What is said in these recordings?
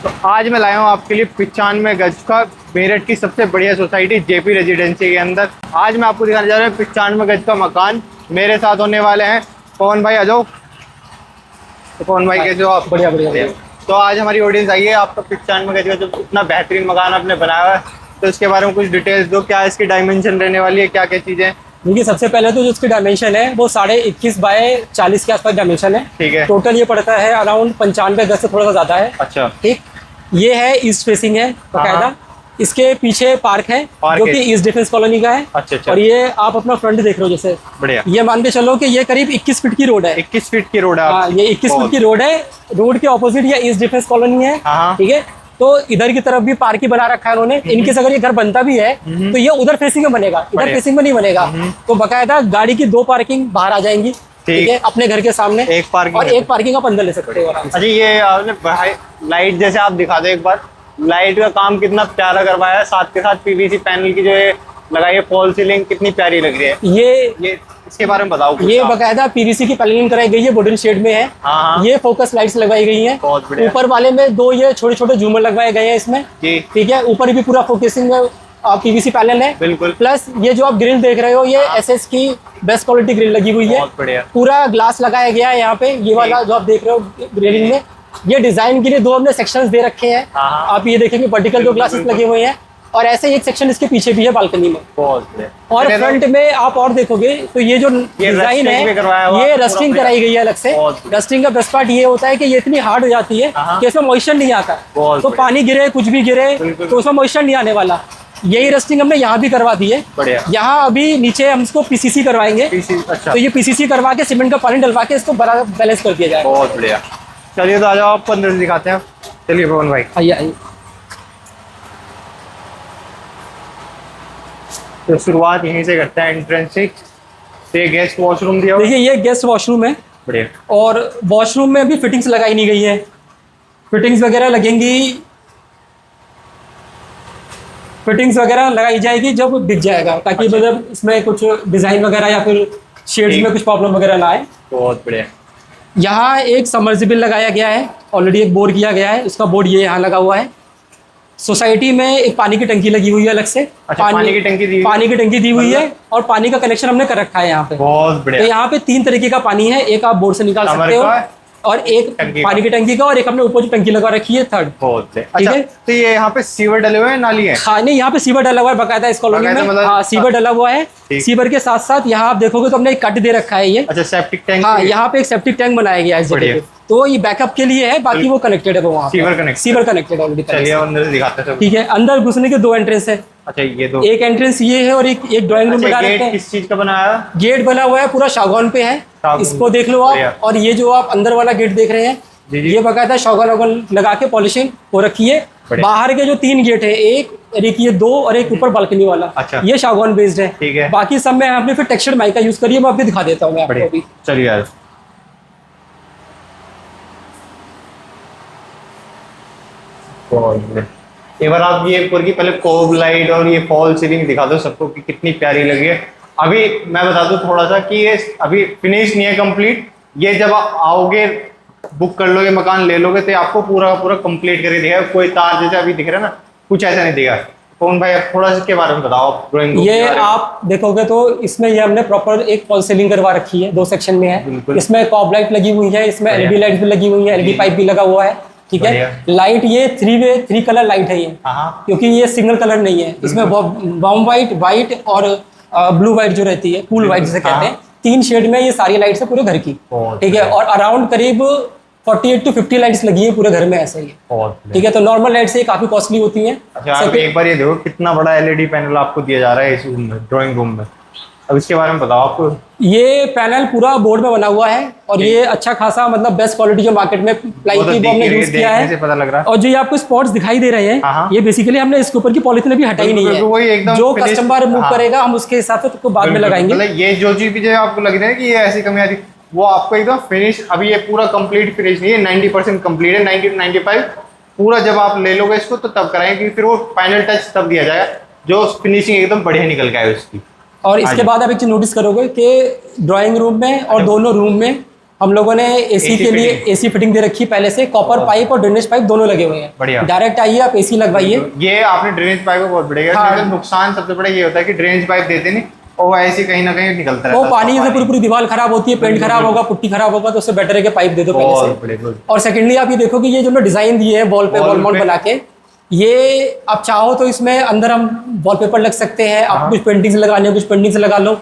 तो आज मैं लाया हूँ आपके लिए 95 गज का मेरठ की सबसे बढ़िया सोसाइटी जेपी रेजिडेंसी के अंदर। आज मैं आपको दिखाने जा रहा हूँ 95 गज का मकान। मेरे साथ होने वाले हैं पवन भाई, आ जाओ। तो पवन भाई कैसे हो आप? बढ़िया बढ़िया। तो आज हमारी ऑडियंस आई है, आपका 95 गज का जो इतना बेहतरीन मकान आपने बनाया हुआ है, तो इसके बारे में कुछ डिटेल्स दो। क्या इसकी डायमेंशन रहने वाली है, क्या क्या चीज़ें? देखिए, सबसे पहले तो जो इसकी डायमेंशन है वो 21.5 बाय 40 के आसपास डायमेंशन है। ठीक है। टोटल ये पड़ता है अराउंड 95 गज से थोड़ा सा ज़्यादा है। अच्छा। ठीक, ये है ईस्ट फेसिंग है बकायदा। इसके पीछे पार्क है जो कि ईस्ट डिफेंस कॉलोनी का है। अच्छा। और ये आप अपना फ्रंट देख रहे हो, जैसे बढ़िया। ये मान के चलो कि ये करीब 21 फीट की रोड है। 21 फीट की रोड है। हाँ, ये 21 फीट की रोड है। रोड के ऑपोजिट ये ईस्ट डिफेंस कॉलोनी है। ठीक है, तो इधर की तरफ भी पार्क ही बना रखा है उन्होंने। इनकेस अगर ये घर बनता भी है तो ये उधर फेसिंग में बनेगा, इधर फेसिंग में नहीं बनेगा। तो बकायदा गाड़ी की 2 पार्किंग बाहर आ जाएंगी। ठीक है, अपने घर के सामने एक पार्किंग और एक पार्किंग आप अंदर ले सकते हो। अच्छा, ये आपने लाइट जैसे आप दिखा दो एक बार, लाइट का काम कितना प्यारा करवाया है। साथ के साथ पीवीसी पैनल की जो है लगाई है, फॉल सीलिंग कितनी प्यारी लग रही है। ये इसके बारे में बताओ। ये बकायदा पीवीसी की पैनलिंग कराई गई है, वुडन शेड में है। ये फोकस लाइट्स लगवाई गई हैं। ऊपर वाले में 2 ये छोटे छोटे झूमर लगवाए गए हैं इसमें। ठीक है, ऊपर भी पूरा फोकसिंग पीवीसी पैनल है। बिल्कुल। प्लस ये जो आप ग्रिल देख रहे हो, ये एसएस की बेस्ट क्वालिटी ग्रिल लगी हुई है। पूरा ग्लास लगाया गया है यहाँ पे। ये वाला जो आप देख रहे हो ग्रिलिंग में, ये डिजाइन के लिए 2 हमने सेक्शंस दे रखे हैं। आप ये देखेंगे वर्टिकल 2 ग्लासेस लगे हुए हैं और ऐसे ही एक सेक्शन इसके पीछे भी है बालकनी में। और फ्रंट में आप और देखोगे तो ये जो डिजाइन है ये रस्टिंग कराई गई है अलग से। रस्टिंग का बेस्ट पार्ट ये होता है कि ये इतनी हार्ड हो जाती है कि इसमें मॉइस्चर नहीं आता। तो पानी गिरे, कुछ भी गिरे तो उसमें मॉइस्चर नहीं आने वाला। यही रस्टिंग हमने यहाँ भी करवा दी है। यहाँ अभी नीचे हम इसको पीसीसी करवाएंगे। तो ये पीसीसी करवा के सीमेंट का पानी डलवा के इसको बराबर बैलेंस कर दिया जाएगा। बहुत बढ़िया। चलिए तो आ जाओ, आपको अंदर दिखाते हैं। चलिए पवन भाई आइए। तो शुरुआत यहीं से करते हैं, एंट्रेंस से। तो ये गेस्ट वॉशरूम दिया हुआ है। देखिए, ये गेस्ट वॉशरूम है। बढ़िया। और वॉशरूम में अभी फिटिंग्स लगाई नहीं गई है। फिटिंग्स वगैरह लगेंगी, फिटिंग्स वगैरह लगाई जाएगी जब बिक जाएगा, ताकि मतलब इसमें कुछ डिजाइन वगैरह या फिर शेड्स में कुछ प्रॉब्लम वगैरह ना आए। बहुत बढ़िया। यहाँ एक सबमर्सिबल लगाया गया है, ऑलरेडी एक बोर किया गया है। उसका बोर्ड ये यहाँ लगा हुआ है। सोसाइटी में एक पानी की टंकी लगी हुई है अलग से। अच्छा, पानी की टंकी दी हुई है और पानी का कनेक्शन हमने कर रखा है यहाँ पे। बहुत बढ़िया। तो यहाँ पे 3 तरीके का पानी है। एक आप बोर्ड से निकाल सकते हो और एक पानी की टंकी का, और एक हमने ऊपर जो टंकी लगा रखी है थर्ड। बहुत ठीक है। तो ये यहाँ पे सीवर डले हुए हैं, नाली है? हाँ, नहीं, यहाँ पे सीवर डला हुआ है बकायदा इस कॉलोनी में। हाँ, सीवर डला हुआ है। सीवर के साथ साथ यहाँ आप देखोगे तो हमने एक कट दे रखा है ये। अच्छा, सेप्टिक टैंक। हाँ, यहाँ पे एक सेप्टिक टैंक बनाया गया है इस जगह पे। तो ये बैकअप के लिए है, बाकी वो कनेक्टेड है। वो वहाँ सीवर कनेक्टेड ऑलरेडी। चलिए अंदर से दिखाते हैं। ठीक है, अंदर घुसने के 2 एंट्रेंस है। अच्छा, ये 2। एक एंट्रेंस ये है और एक ड्राइंग रूम बना रखा है। किस चीज का बनाया है? गेट बना हुआ है पूरा सागौन पे है, इसको देख लो आप। और ये जो आप अंदर वाला गेट देख रहे हैं, ये बकायदा सागौन लगा के पॉलिशिंग हो रखी है। बाहर के जो 3 गेट है, एक ये 2 और एक ऊपर बालकनी वाला। अच्छा। ये सागौन बेस्ड है। ठीक है। बाकी सब में आपने फिर टेक्सचर माइका यूज करिए, मैं आपको दिखा देता हूँ मैं आपको अभी। चलिए यार, एक बार आप ये ऊपर की पहले कोब लाइट और ये फॉल सीलिंग दिखा दो सबको कि कितनी प्यारी लगी है। अभी मैं बता दूं थोड़ा सा कि ये अभी फिनिश नहीं है, कंप्लीट। ये जब आप आओगे, बुक कर लोगे, मकान ले लोगे, तो आपको पूरा कंप्लीट करके दिखेगा। कोई तार जैसे अभी दिख रहा है ना, कुछ ऐसा नहीं दिखा। कौन भाई, आप थोड़ा सा इसके बारे में बताओ। आप ड्राइंग ये आप देखोगे तो इसमें ये हमने प्रॉपर एक फॉल सीलिंग करवा रखी है, 2 सेक्शन में है। इसमें कॉब लाइट लगी हुई है, इसमें एलईडी लाइट भी लगी हुई है, एलईडी पाइप भी लगा हुआ है। ठीक है। लाइट ये 3 कलर लाइट है ये, क्योंकि ये सिंगल कलर नहीं है। इसमें बॉम व्हाइट और ब्लू व्हाइट जो रहती है, कूल व्हाइट जिसे कहते हैं, 3 शेड में ये सारी लाइट्स है पूरे घर की। ठीक है। और अराउंड करीब 48 to 50 लाइट्स लगी है पूरे घर में ऐसे ही। ठीक है। तो नॉर्मल लाइट से काफी कॉस्टली होती है। अच्छा, आप एक बार ये देखो कितना बड़ा एलईडी पैनल आपको दिया जा रहा है इस रूम में, ड्राइंग रूम में। अब इसके बारे में बताओ आपको। ये पैनल पूरा बोर्ड में बना हुआ है और ये अच्छा खासा मतलब बेस्ट क्वालिटी जो मार्केट में प्लाई की वो हमने यूज किया है। पता लग रहा है। और जो ये आपको स्पॉट्स दिखाई दे रहे हैं, ये बेसिकली हमने इसके ऊपर की पॉलिथीन अभी हटाई नहीं है। जो कस्टमर मूव करेगा हम उसके हिसाब से बाद में लगाएंगे। ये जो चीज भी आपको लग रहा है कि ये ऐसी कमी आ रही, वो आपको एकदम फिनिश, अभी ये पूरा कंप्लीट फिनिश नहीं है, 90% कंप्लीट है, 90 to 95 पूरा। जब आप ले लोगे इसको तो तब कराएंगे, क्योंकि फिर वो फाइनल टच तब दिया जाएगा, जो फिनिशिंग एकदम बढ़िया निकल के आए उसकी। और इसके बाद आप एक चीज नोटिस करोगे कि ड्राइंग रूम में और दोनों रूम में हम लोगों ने एसी के लिए एसी फिटिंग दे रखी है पहले से, कॉपर पाइप और ड्रेनेज पाइप दोनों लगे हुए हैं। बढ़िया। डायरेक्ट आइए आप एसी लगवाइए। ये आपने ड्रेनेज पाइप बहुत बढ़िया। हाँ। नुकसान सबसे बड़ा ये होता है कि ड्रेनेज पाइप देते नहीं और ऐसे कहीं ना कहीं निकलता रहता वो है। पानी से पूरी पूरी दीवार खराब होती है, पेंट खराब होगा, पुट्टी खराब होगा, तो उससे बेटर है कि पाइप दे दो पहले से। और सेकेंडली आप ये देखो कि ये जो डिजाइन दिए हैं वॉल पे वॉल माउंट बना के, ये आप चाहो तो इसमें अंदर हम वॉलपेपर लग सकते हैं। आप कुछ पेंटिंग्स लगाने हो, कुछ पेंटिंग्स लगा लो।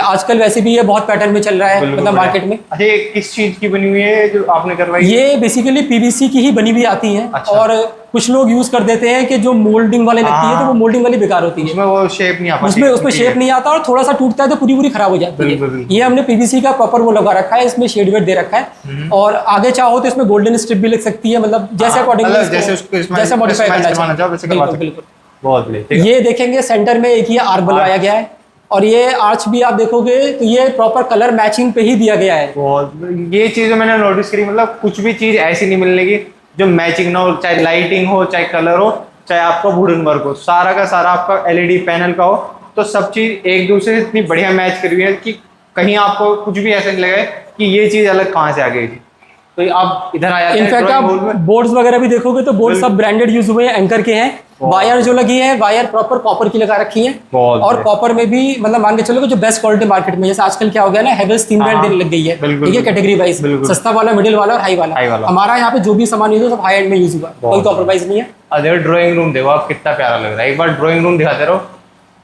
आजकल वैसे भी ये बहुत पैटर्न में चल रहा है, मतलब मार्केट में। अच्छा, ये किस चीज की बनी हुई है जो आपने करवाई? ये बेसिकली पीवीसी की ही बनी हुई आती है। अच्छा। और कुछ लोग यूज कर देते हैं कि जो मोल्डिंग वाले लगती है, तो वो मोल्डिंग वाली बेकार होती है, उसमें वो शेप नहीं आता, उसमें शेप नहीं आता और थोड़ा सा टूटता है तो पूरी खराब हो जाती है। ये हमने पीवीसी का प्रॉपर वो लगा रखा है, इसमें शेड वेट दे रखा है। और आगे चाहो तो इसमें गोल्डन स्ट्रिप भी लग सकती है, मतलब जैसे अकॉर्डिंग जैसे मॉडिफाई करना चाहो। बिल्कुल। बहुत बढ़िया। ये देखेंगे सेंटर में एक ही आर्क बनवाया गया है, और ये आर्च भी आप देखोगे तो ये प्रॉपर कलर मैचिंग पे ही दिया गया है। ये चीज मैंने नोटिस करी, मतलब कुछ भी चीज ऐसी नहीं मिलने की जो मैचिंग ना हो, चाहे लाइटिंग हो, चाहे कलर हो, चाहे आपका वुडन वर्क हो, सारा का सारा आपका एलईडी पैनल का हो, तो सब चीज एक दूसरे से इतनी बढ़िया मैच करी हुई है कि कहीं आपको कुछ भी ऐसा नहीं लगे कि ये चीज अलग कहाँ से आ गई थी। तो आप इधर आ जाते हैं। इनफैक्ट आप बोर्ड्स वगैरह भी देखोगे तो बोर्ड सब ब्रांडेड यूज हुए हैं, एंकर के हैं। वायर जो लगी है, वायर प्रॉपर कॉपर की लगा रखी है, और कॉपर में भी मतलब मान के चलो जो बेस्ट क्वालिटी मार्केट में, जैसे आजकल क्या हो गया ना, हेवेल्स 3 ब्रांड देने लग गई है, ठीक है, कैटेगरी वाइज, सस्ता वाला, मिडिल वाला और हाई वाला। हमारा यहाँ पे जो भी सामान यूज हो सब हाई एंड में यूज हुआ, कोई कॉम्प्रोमाइज नहीं है। अरे ड्राइंग रूम देखो आप, कितना प्यारा लग रहा है। एक बार ड्राइंग रूम दिखाते रहो,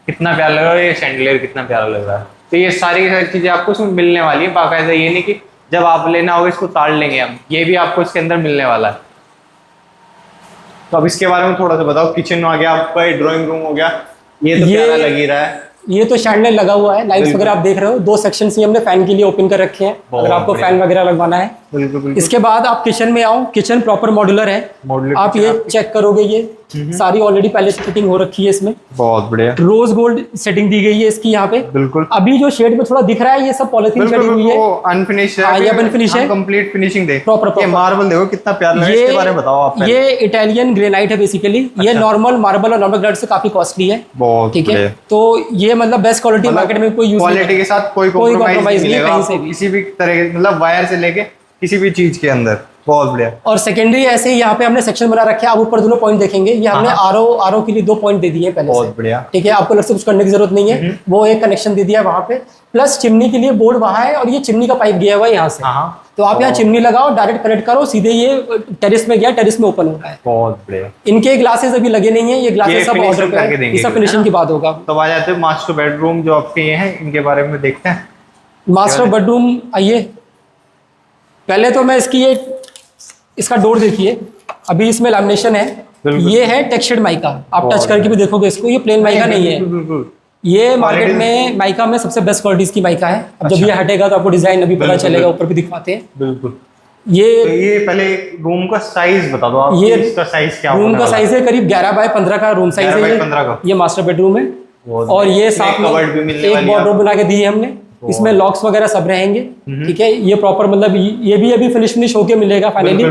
कितना प्यारा लग रहा है। ये शैंडलियर कितना प्यारा लग रहा है। तो ये सारी चीजें आपको इसमें मिलने वाली है बाकायदा। ये नहीं कि जब आप लेना होगा इसको ताड़ लेंगे हम, ये भी आपको इसके अंदर मिलने वाला है। तो अब इसके बारे में थोड़ा सा बताओ। किचन आ गया आपका, ड्राइंग रूम हो गया, ये तो प्यारा लग ही रहा है। ये तो शैंडलियर लगा हुआ है, लाइट्स वगैरह आप देख रहे हो, 2 सेक्शन ही हमने फैन के लिए ओपन कर रखे हैं, अगर आपको फैन वगैरह लगवाना है। बिल्कुल। इसके बाद आप किचन में आओ, किचन प्रॉपर मॉड्यूलर है। आप ये चेक करोगे, ये सारी ऑलरेडी पहले से फिटिंग हो रखी है इसमें। बहुत बढ़िया। रोज गोल्ड सेटिंग दी गई है इसकी यहाँ पे। बिल्कुल। अभी जो शेड में थोड़ा दिख रहा है, ये सब पॉलिथीन चढ़ी हुई है, अनफिनिश है। ये अनफिनिश है, कंप्लीट फिनिशिंग दे प्रॉपर। ये मार्बल देखो कितना प्यारा लग रहा है, इसके बारे में बताओ आप। ये इटालियन ग्रेनाइट है बेसिकली। ये नॉर्मल मार्बल और नॉर्मल ग्रेनाइट से काफी कॉस्टली है, ठीक है। तो ये मतलब बेस्ट क्वालिटी मार्केट में कोई यूज, क्वालिटी के साथ कोई कॉम्प्रोमाइज नहीं कहीं से भी, किसी भी तरह के, मतलब वायर से लेके किसी भी चीज के अंदर। बहुत बढ़िया। और सेकेंडरी ऐसे ही यहाँ पे हमने सेक्शन बना रखे हैं, आप ऊपर दोनों पॉइंट देखेंगे, ये हमने आरओ के लिए 2 पॉइंट दे दिए हैं पहले से। बहुत बढ़िया, ठीक है, आपको अलग से कुछ करने की जरूरत नहीं है, वो एक कनेक्शन दे दिया वहाँ पे। प्लस चिमनी के लिए बोर्ड वहाँ है, और ये चिमनी का पाइप गया हुआ है यहाँ से, तो आप यहाँ चिमनी लगाओ, डायरेक्ट कनेक्ट करो, सीधे ये टेरिस में गया, टेरिस में ओपन हो रहा है। बहुत बढ़िया। इनके ग्लासेस अभी लगे नहीं है, ये ग्लासेस सब ऑर्डर पे, ये सब फिनिशिंग की बात होगा। तो आ जाते हैं मास्टर बेडरूम जो आपके ये हैं, इनके बारे में देखते हैं। मास्टर बेडरूम आइए, पहले तो मैं इसका डोर देखिए, अभी इसमें लैमिनेशन है, ये है टेक्सचर्ड माइका, आप टच करके भी देखोगे इसको, ये प्लेन माइका नहीं है। ये मार्केट में माइका में सबसे बेस्ट क्वालिटीज की माइका है। अब जब ये हटेगा तो आपको डिजाइन अभी पता चलेगा, ऊपर भी दिखवाते हैं। बिल्कुल। ये पहले रूम का साइज बता दो आप, ये इसका साइज क्या होगा? रूम का साइज है करीब 11 बाय 15 का रूम साइज है, ये मास्टर बेडरूम है। और ये साथ में एक वार्डरोब बना के दी है हमने, इसमें लॉक्स वगैरह सब रहेंगे, ठीक है। ये प्रॉपर मतलब ये भी अभी फिनिश होके मिलेगा फाइनली,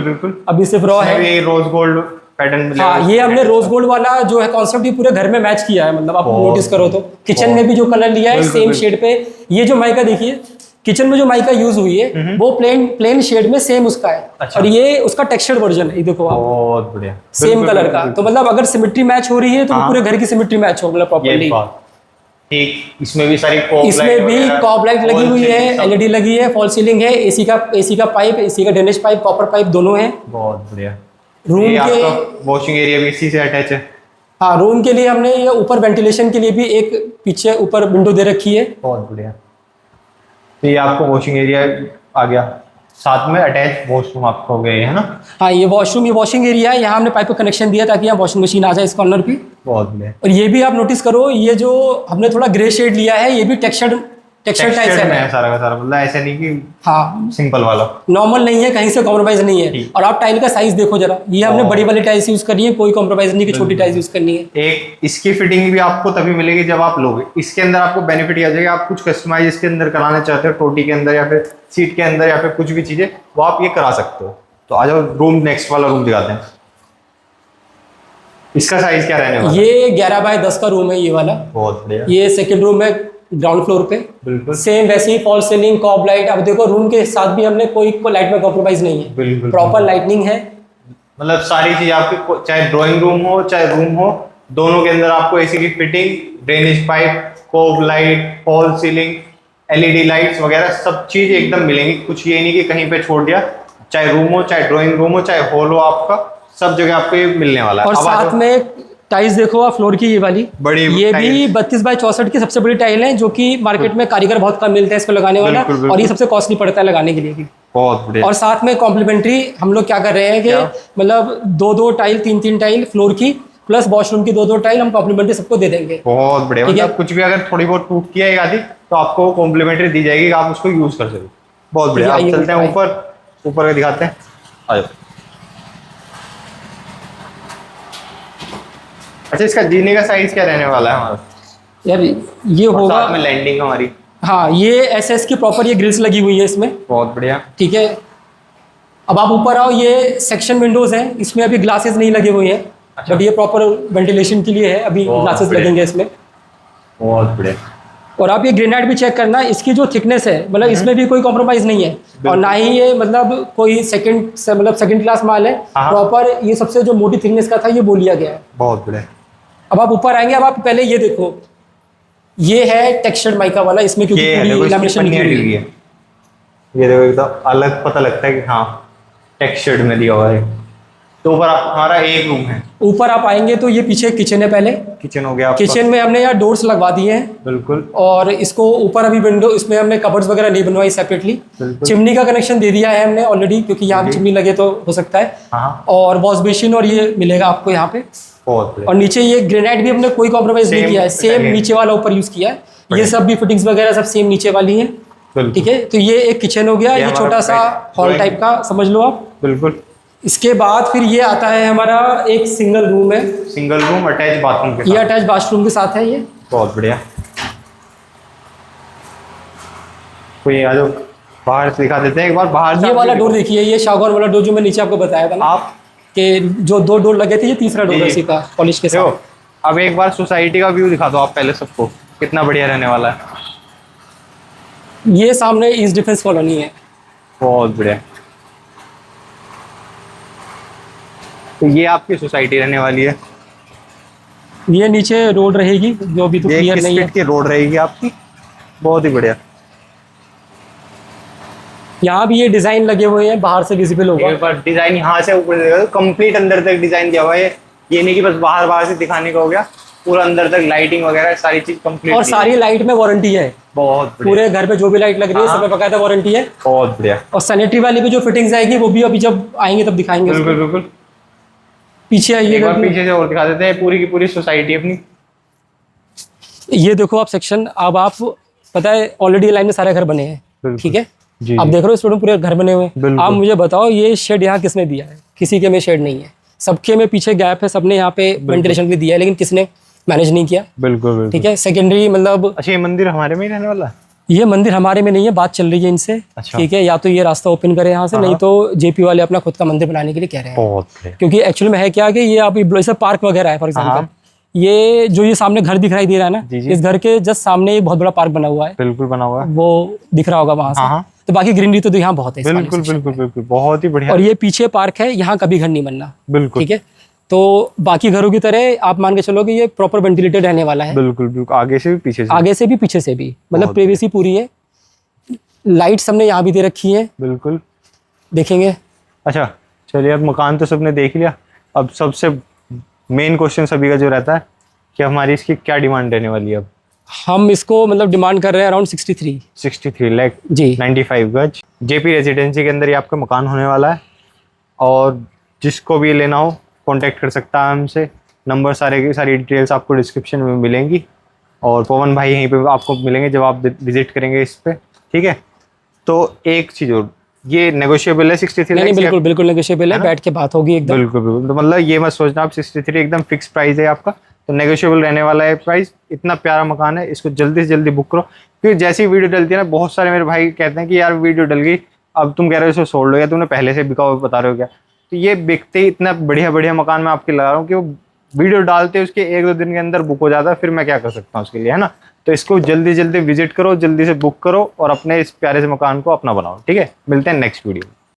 अभी सिर्फ रॉ है। ये रोज गोल्ड पैटर्न मिलेगा। हाँ, ये हमने रोज गोल्ड वाला जो है कॉन्सेप्ट ये पूरे घर में मैच किया है, मतलब आप नोटिस करो तो किचन में भी जो कलर लिया है सेम शेड पे। ये जो माइका देखिए, किचन में जो माइका यूज हुई है वो प्लेन शेड में सेम उसका है। अच्छा। और ये उसका टेक्सचर्ड वर्जन है, देखो आप, बहुत बढ़िया, सेम कलर का। तो मतलब अगर सिमेट्री मैच हो रही है तो पूरे घर की सिमेट्री मैच हो, मतलब प्रॉपर्ली। ठीक। इसमें भी सारी कॉब लाइट लगी हुई है, एलईडी लगी है, फॉल सीलिंग है, एसी का पाइप, एसी का ड्रेनेज पाइप, कॉपर पाइप दोनों है। बहुत बढ़िया। रूम के वॉशिंग एरिया भी इसी से अटैच है। हाँ, रूम के लिए हमने ये ऊपर वेंटिलेशन के लिए भी एक पीछे ऊपर विंडो दे रखी है। बहुत बढ़िया। तो ये आपको वॉशिंग एरिया आ गया, साथ में अटैच वॉशरूम आपको हो गए है ना? हाँ, ये वॉशिंग एरिया है, यहाँ हमने पाइप का कनेक्शन दिया ताकि यहाँ वॉशिंग मशीन आ जाए इस कॉर्नर पे। बहुत बढ़िया। और ये भी आप नोटिस करो, ये जो हमने थोड़ा ग्रे शेड लिया है, ये भी टेक्सचर टाइप है सारा का सारा, मतलब ऐसा नहीं कि हाँ सिंपल वाला, नॉर्मल नहीं है, कहीं से कॉम्प्रोमाइज नहीं है। और आप टाइल का साइज देखो जरा, ये हमने बड़ी वाली टाइल्स यूज करनी है, कोई कॉम्प्रोमाइज नहीं कि छोटी टाइल्स यूज करनी है। एक इसकी फिटिंग भी आपको तभी मिलेगी जब आप लोगे, इसके अंदर आपको बेनिफिट आ जाएगा। आप कुछ कस्टमाइज इसके अंदर कराना चाहते हो, टोटी के अंदर या फिर सीट के अंदर या फिर कुछ भी चीजें, वो आप ये करा सकते हो। तो आ जाओ रूम, नेक्स्ट वाला रूम दिखाते हैं। इसका साइज क्या रहने वाला है? ये 11 बाय 10 का रूम है ये वाला। बहुत बढ़िया। ये सेकंड रूम है, ग्राउंड फ्लोर पे। बिल्कुल सेम वैसे ही फॉल सीलिंग, कॉब लाइट। अब देखो रूम के साथ भी हमने कोई लाइट में कॉम्प्रोमाइज नहीं है, बिल्कुल प्रॉपर लाइटनिंग है। मतलब सारी चीज आपकी, चाहे ड्राइंग रूम हो चाहे रूम हो, दोनों के अंदर आपको एसी की fitting, drainage pipe, cove light, fall ceiling, LED lights वगैरह सब चीज एकदम मिलेंगी। कुछ ये नहीं कि कहीं पे छोड़ दिया, चाहे रूम हो चाहे ड्राइंग रूम हो चाहे हॉल हो, आपका सब जगह आपको ये मिलने वाला है। और साथ में टाइल्स देखो आप फ्लोर की, ये वाली बड़ी ये भी 32 बाई 64 की सबसे बड़ी टाइल है, जो कि मार्केट में कारीगर बहुत कम मिलता है इसको लगाने वाला। बिल्कुल, बिल्कुल। और ये सबसे कॉस्टली पड़ता है लगाने के लिए भी। बहुत बढ़िया। और साथ में कॉम्प्लीमेंट्री हम लोग क्या कर रहे हैं कि मतलब 2-2 टाइल, 3-3 टाइल फ्लोर की, प्लस वॉशरूम की 2-2 टाइल हम कॉम्प्लीमेंट्री सबको दे देंगे। बहुत बढ़िया। ठीक है? मतलब कुछ भी अगर थोड़ी बहुत टूट की है एक आधी, तो आपको कॉम्प्लीमेंट्री दी जाएगी, आप उसको यूज कर सकते। बहुत बढ़िया। आप चलते हैं ऊपर, ऊपर का दिखाते हैं। आ जाओ। अच्छा, इसका जीने का साइज क्या रहने वाला है हमारा? यार ये और होगा साथ में लैंडिंग हमारी। हाँ, ये एसएस की प्रॉपर ये ग्रिल्स लगी हुई है इसमें। बहुत बढ़िया। ठीक है, अब आप ऊपर आओ, ये सेक्शन विंडोज हैं, इसमें अभी ग्लासेस नहीं लगे हुए हैं। अच्छा। बट ये प्रॉपर वेंटिलेशन के लिए है, अभी ग्लासेस लगेंगे इसमें। बहुत बढ़िया। और आप ये ग्रेनाइट भी चेक करना, इसकी जो थिकनेस है, मतलब इसमें भी कोई कॉम्प्रोमाइज नहीं है। और ना ही ये मतलब कोई सेकंड क्लास माल है, प्रॉपर ये सबसे जो मोटी थिकनेस का था ये बोल लिया गया है। बहुत बढ़िया। अब आप ऊपर आएंगे, अब आप पहले ये देखो, ये है टेक्सचर्ड माइका वाला, इसमें क्योंकि पूरी लैमिनेशन लगी हुई है। ये देखो एकदम अलग पता लगता है कि हाँ टेक्सचर्ड में दिया हुआ है। तो ऊपर हमारा एक रूम है। ऊपर आप आएंगे तो ये पीछे किचन है। पहले किचन हो गया आपका। किचन में हमने यहाँ डोर्स लगवा दिए हैं। बिल्कुल। और इसको ऊपर अभी विंडो, इसमें हमने कबर्ड्स वगैरह नहीं बनवाई सेपरेटली। चिमनी का कनेक्शन दे दिया है हमने ऑलरेडी, क्योंकि यहाँ पे चिमनी लगे तो हो सकता है। और वॉश बेसिन और ये मिलेगा आपको यहाँ पे। और नीचे ये ग्रेनाइट भी हमने कोई कॉम्प्रोमाइज नहीं किया है, सेम नीचे वाला ऊपर यूज किया है। ये सब भी फिटिंग्स वगैरह सब सेम नीचे वाली है। ठीक है, तो ये एक किचन हो गया, ये छोटा सा हॉल टाइप का समझ लो आप। बिल्कुल। इसके बाद फिर ये आता है हमारा एक सिंगल रूम है। सिंगल रूम अटैच बाथरूम के साथ। ये अटैच बाथरूम के साथ है ये। बहुत बढ़िया। कोई आ जाओ, बाहर से दिखा देते हैं एक बार। बाहर ये वाला डोर देखिए, ये शागौर वाला डोर जो मैं नीचे आपको बताया था ना आप, कि जो 2 डोर लगे थे, ये तीसरा डोर है इसी का, पॉलिश के साथ। अब एक बार सोसाइटी का व्यू दिखा दो आप पहले सबको, कितना बढ़िया रहने वाला है। ये सामने ईस्ट डिफेंस कॉलोनी है। बहुत बढ़िया। तो ये आपकी सोसाइटी रहने वाली है। ये नीचे रोड रहेगी, जो अभी तो क्लियर नहीं है। की रोड रहेगी आपकी। बहुत ही बढ़िया। यहाँ भी ये डिजाइन लगे हुए हैं, बाहर से विजिबल होगा। एक बार डिजाइन यहाँ से ऊपर देखो, कंप्लीट अंदर तक डिजाइन दिया हुआ है। ये नहीं कि बस बाहर से दिखाने का हो गया, पूरा अंदर तक लाइटिंग वगैरह सारी चीज कंप्लीट। और सारी लाइट में वारंटी है। बहुत पूरे घर पे जो भी लाइट लग रही है सब में बकायदा वारंटी है। बहुत बढ़िया। और सैनिटरी वाली भी जो फिटिंग्स आएगी वो भी अभी जब आएंगे तब दिखाएंगे। बिल्कुल बिल्कुल। पीछे आइए, पीछे से और दिखा देते हैं पूरी की पूरी सोसाइटी अपनी। ये देखो आप सेक्शन, अब आप पता है ऑलरेडी लाइन में सारे घर बने हैं। ठीक है, आप देख रहे हो स्टूडेंट पूरे घर बने हुए हैं। आप मुझे बताओ ये शेड यहाँ किसने दिया है? किसी के में शेड नहीं है, सबके में पीछे गैप है, सबने यहाँ पे वेंटिलेशन के लिए दिया है, लेकिन किसने मैनेज नहीं किया। बिल्कुल। ठीक है, सेकेंडरी मतलब। अच्छा, ये मंदिर हमारे में ही रहने वाला है? ये मंदिर हमारे में नहीं है, बात चल रही है इनसे। अच्छा। ठीक है, या तो ये रास्ता ओपन करें यहाँ से, नहीं तो जेपी वाले अपना खुद का मंदिर बनाने के लिए कह रहे हैं। क्योंकि एक्चुअली में है क्या कि ये आप जैसे पार्क वगैरह है, फॉर एग्जाम्पल ये जो ये सामने घर दिखाई दे रहा है ना, इस घर के जस्ट सामने एक बहुत बड़ा पार्क बना हुआ है। बिल्कुल बना हुआ है, वो दिख रहा होगा वहां से। तो बाकी ग्रीनरी तो यहाँ बहुत है। बिल्कुल बिल्कुल बिल्कुल, बहुत ही बढ़िया। और ये पीछे पार्क है, यहाँ कभी घर नहीं बनना। बिल्कुल। ठीक है, तो बाकी घरों की तरह आप मान के चलो कि ये प्रॉपर वेंटिलेटेड रहने वाला है। बिल्कुल बिल्कुल, आगे से भी पीछे से। आगे से भी पीछे से भी, मतलब प्रिवेसी पूरी है। लाइट्स हमने यहाँ भी दे रखी है। बिल्कुल, देखेंगे। अच्छा चलिए, अब मकान तो सबने देख लिया। अब सबसे मेन क्वेश्चन सभी का जो रहता है कि हमारी इसकी क्या डिमांड रहने वाली है। अब हम इसको मतलब डिमांड कर रहे हैं अराउंड 63 लाख जी, 95 गज। जेपी रेजिडेंसी के अंदर ये आपका मकान होने वाला है। और जिसको भी लेना हो कांटेक्ट कर सकता है हमसे। नंबर सारी डिटेल्स आपको डिस्क्रिप्शन में मिलेंगी। और पवन भाई यहीं पे आपको मिलेंगे जब आप विजिट करेंगे इस पे। ठीक है, तो एक चीज़ और, ये नेगोशिएबल है 63 लाख? बिल्कुल बिल्कुल नेगोशिएबल है, बैठ के बात होगी एकदम। बिल्कुल बिल्कुल। तो मतलब ये मत सोचना आप 63 एकदम फिक्स प्राइस है आपका, तो नेगोशिएबल रहने वाला है प्राइस। इतना प्यारा मकान है, इसको जल्दी से जल्दी बुक करो। क्योंकि जैसी वीडियो डलती है ना, बहुत सारे मेरे भाई कहते हैं कि यार वीडियो डल गई, अब तुम कह रहे हो इसको सोल्ड हो गया, तुमने पहले से बिका हुआ बता रहे हो क्या? तो ये बिकते ही इतना बढ़िया मकान मैं आपके लगा रहा हूँ कि वो वीडियो डालते उसके 1-2 दिन के अंदर बुक हो जाता है, फिर मैं क्या कर सकता हूँ उसके लिए, है ना। तो इसको जल्दी जल्दी विजिट करो, जल्दी से बुक करो और अपने इस प्यारे से मकान को अपना बनाओ। ठीक है, मिलते हैं नेक्स्ट वीडियो।